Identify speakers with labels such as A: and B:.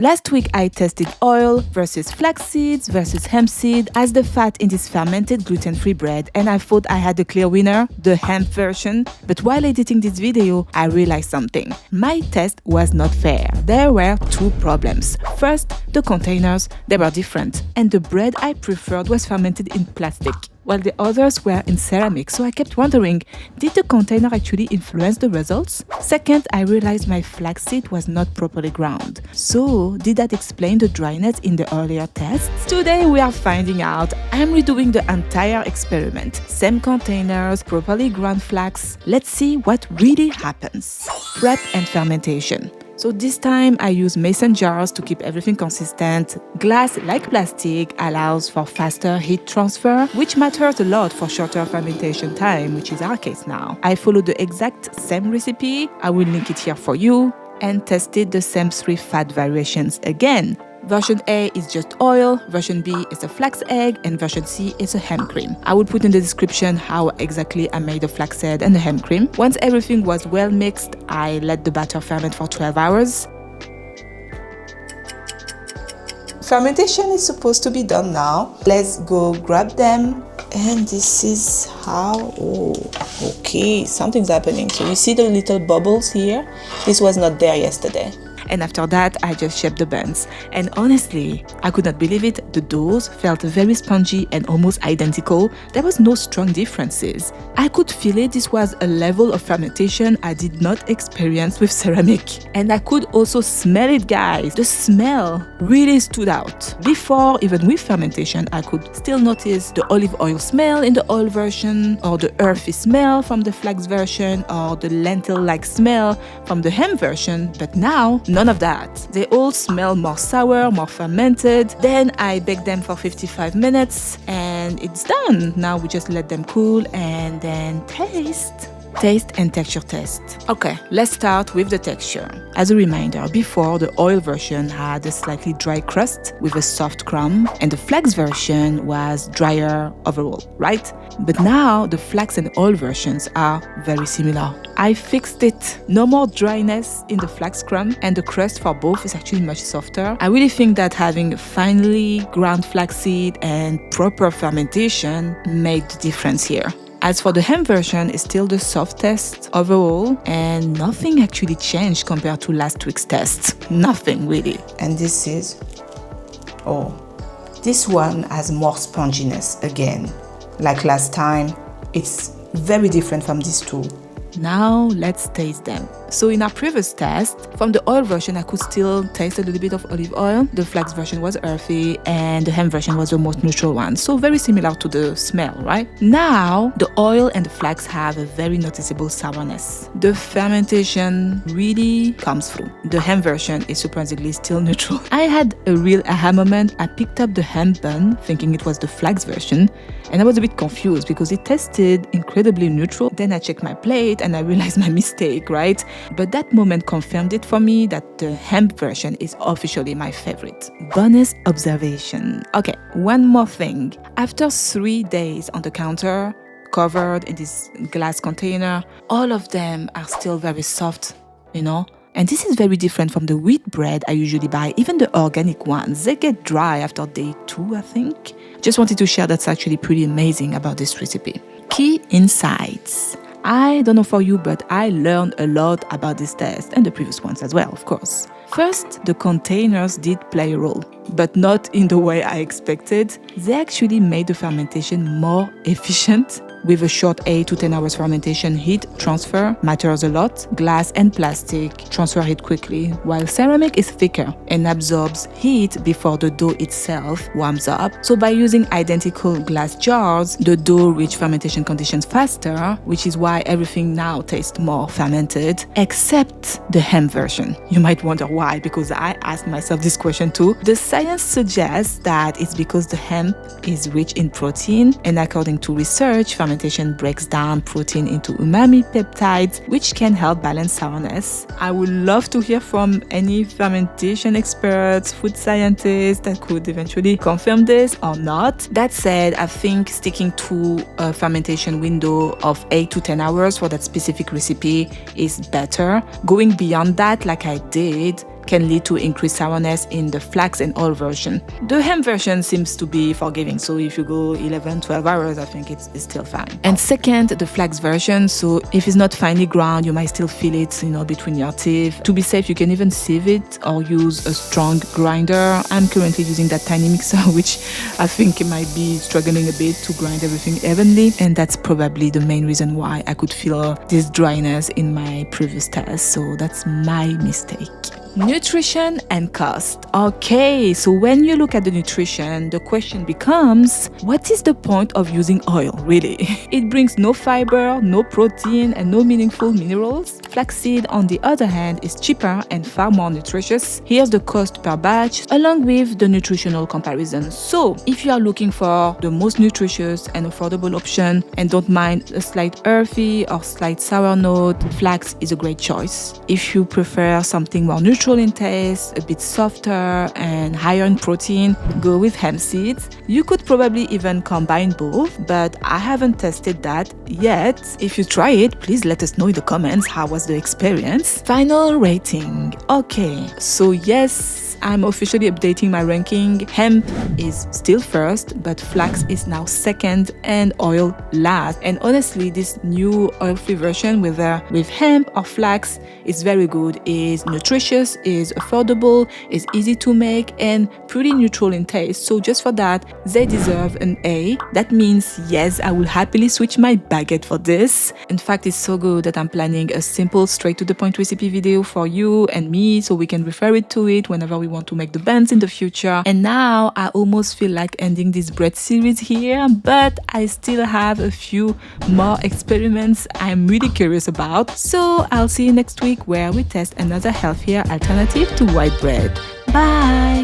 A: Last week, I tested oil versus flax seeds versus hemp seed as the fat in this fermented gluten-free bread, and I thought I had a clear winner, the hemp version. But while editing this video, I realized something. My test was not fair. There were two problems. First, the containers, they were different, and the bread I preferred was fermented in plastic, while the others were in ceramic, so I kept wondering, did the container actually influence the results? Second, I realized my flaxseed was not properly ground. So, did that explain the dryness in the earlier tests? Today we are finding out. I'm redoing the entire experiment. Same containers, properly ground flax. Let's see what really happens. Prep and fermentation. So this time I use mason jars to keep everything consistent. Glass, like plastic, allows for faster heat transfer, which matters a lot for shorter fermentation time, which is our case now. I followed the exact same recipe, I will link it here for you, and tested the same 3 fat variations again. Version A is just oil, version B is a flax egg, and version C is a hemp cream. I will put in the description how exactly I made the flaxseed and the hemp cream. Once everything was well mixed, I let the batter ferment for 12 hours. Fermentation is supposed to be done now. Let's go grab them. And this is how, okay, something's happening. So you see the little bubbles here? This was not there yesterday. And after that, I just shaped the buns. And honestly, I could not believe it. The doughs felt very spongy and almost identical. There was no strong differences. I could feel it. This was a level of fermentation I did not experience with ceramic. And I could also smell it, guys. The smell really stood out. Before, even with fermentation, I could still notice the olive oil smell in the oil version, or the earthy smell from the flax version, or the lentil-like smell from the hemp version. But now, none of that. They all smell more sour, more fermented. Then I bake them for 55 minutes and it's done. Now we just let them cool and then taste. Taste and texture test. Okay, let's start with the texture. As a reminder, before the oil version had a slightly dry crust with a soft crumb, and the flax version was drier overall, right? But now the flax and oil versions are very similar. I fixed it. No more dryness in the flax crumb, and the crust for both is actually much softer. I really think that having finely ground flaxseed and proper fermentation made the difference here. As for the hemp version, it's still the softest overall, and nothing actually changed compared to last week's test. Nothing really. And this is, this one has more sponginess again. Like last time, it's very different from these two. Now let's taste them. So in our previous test, from the oil version, I could still taste a little bit of olive oil. The flax version was earthy and the hemp version was the most neutral one. So very similar to the smell, right? Now, the oil and the flax have a very noticeable sourness. The fermentation really comes through. The hemp version is surprisingly still neutral. I had a real aha moment. I picked up the hemp bun thinking it was the flax version, and I was a bit confused because it tasted incredibly neutral. Then I checked my plate and I realized my mistake, right? But that moment confirmed it for me that the hemp version is officially my favorite. Bonus observation. Okay, one more thing. After 3 days on the counter, covered in this glass container, all of them are still very soft, you know? And this is very different from the wheat bread I usually buy. Even the organic ones, they get dry after day 2, I think. Just wanted to share that's actually pretty amazing about this recipe. Key insights. I don't know for you, but I learned a lot about this test and the previous ones as well, of course. First, the containers did play a role, but not in the way I expected. They actually made the fermentation more efficient. With a short 8 to 10 hours fermentation, heat transfer matters a lot. Glass and plastic transfer heat quickly, while ceramic is thicker and absorbs heat before the dough itself warms up. So by using identical glass jars, the dough reaches fermentation conditions faster, which is why everything now tastes more fermented, except the hemp version. You might wonder why, because I asked myself this question too. The science suggests that it's because the hemp is rich in protein, and according to research, fermentation breaks down protein into umami peptides, which can help balance sourness. I would love to hear from any fermentation experts, food scientists that could eventually confirm this or not. That said, I think sticking to a fermentation window of 8 to 10 hours for that specific recipe is better. Going beyond that, like I did, can lead to increased sourness in the flax and oil version. The hemp version seems to be forgiving, so if you go 11, 12 hours, I think it's still fine. And second, the flax version, so if it's not finely ground, you might still feel it, between your teeth. To be safe, you can even sieve it or use a strong grinder. I'm currently using that tiny mixer, which I think it might be struggling a bit to grind everything evenly, and that's probably the main reason why I could feel this dryness in my previous test, so that's my mistake. Nutrition and cost. Okay, so when you look at the nutrition, the question becomes, what is the point of using oil, really? It brings no fiber, no protein, and no meaningful minerals. Flaxseed, on the other hand, is cheaper and far more nutritious. Here's the cost per batch, along with the nutritional comparison. So, if you are looking for the most nutritious and affordable option and don't mind a slight earthy or slight sour note, flax is a great choice. If you prefer something more neutral in taste, a bit softer and higher in protein, go with hemp seeds. You could probably even combine both, but I haven't tested that yet. If you try it, please let us know in the comments how was the experience. Final rating. Okay, so yes, I'm officially updating my ranking. Hemp is still first, but flax is now second and oil last. And honestly, this new oil-free version, whether with hemp or flax, is very good. It's nutritious, is affordable, is easy to make, and pretty neutral in taste. So just for that, they deserve an A. That means yes, I will happily switch my baguette for this. In fact, it's so good that I'm planning a simple, straight-to-the-point recipe video for you and me, so we can refer it to it whenever we want to make the buns in the future. And now I almost feel like ending this bread series here, but I still have a few more experiments I'm really curious about. So I'll see you next week where we test another healthier alternative to white bread. Bye!